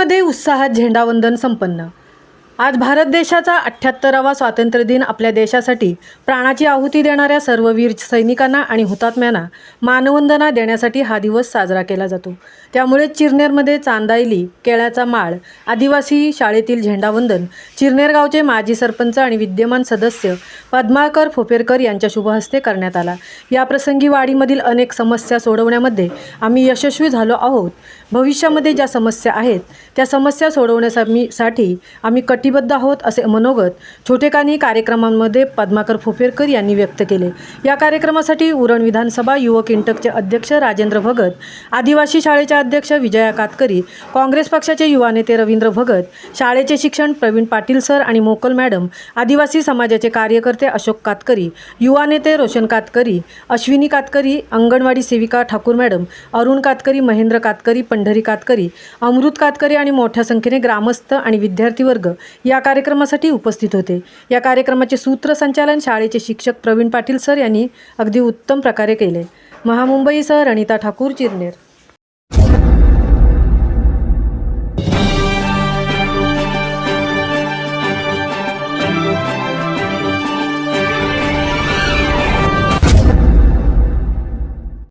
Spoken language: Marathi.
चिरनेरमध्ये उत्साहात झेंडावंदन संपन्न। आज भारत देशाचा 78वा स्वातंत्र्य दिन आपल्या देशासाठी प्राणाची आहुती देणाऱ्या सर्व वीर सैनिकांना आणि हुतात्म्यांना मानवंदना देण्यासाठी हा दिवस साजरा केला जातो। त्यामुळे चिरनेरमध्ये चांदायली, केळ्याचा माळ, आदिवासी शाळेतील झेंडावंदन चिरनेर गावचे माजी सरपंच आणि विद्यमान सदस्य पद्माकर फोपेरकर यांच्या शुभ हस्ते करण्यात आला। या प्रसंगी वाडीमधील अनेक समस्या सोडवण्यामध्ये आम्ही यशस्वी झालो आहोत। भविष्यामध्ये ज्या समस्या आहेत त्या समस्या सोडवण्यासाठी आम्ही कटिबद्ध आहोत असे मनोगत छोटेखानी कार्यक्रमांमध्ये पद्माकर फोपेरकर यांनी व्यक्त केले। या कार्यक्रमासाठी उरण विधानसभा युवक इंटकचे अध्यक्ष राजेंद्र भगत, आदिवासी शाळेचे अध्यक्ष विजया कातकरी, काँग्रेस पक्षाचे युवा नेते रवींद्र भगत, शाळेचे शिक्षण प्रवीण पाटील सर आणि मोकल मॅडम, आदिवासी समाजाचे कार्यकर्ते अशोक कातकरी, युवा नेते रोशन कातकरी, अश्विनी कातकरी, अंगणवाडी सेविका ठाकूर मॅडम, अरुण कातकरी, महेंद्र कातकरी, पंढरी कातकरी, अमृत कातकरी आणि मोठ्या संख्येने ग्रामस्थ आणि विद्यार्थी वर्ग या कार्यक्रमासाठी उपस्थित होते। या कार्यक्रमाचे सूत्रसंचालन शाळेचे शिक्षक प्रवीण पाटील सर यांनी अगदी उत्तम प्रकारे केले। महामुंबईसह रणिता ठाकूर, चिरनेर।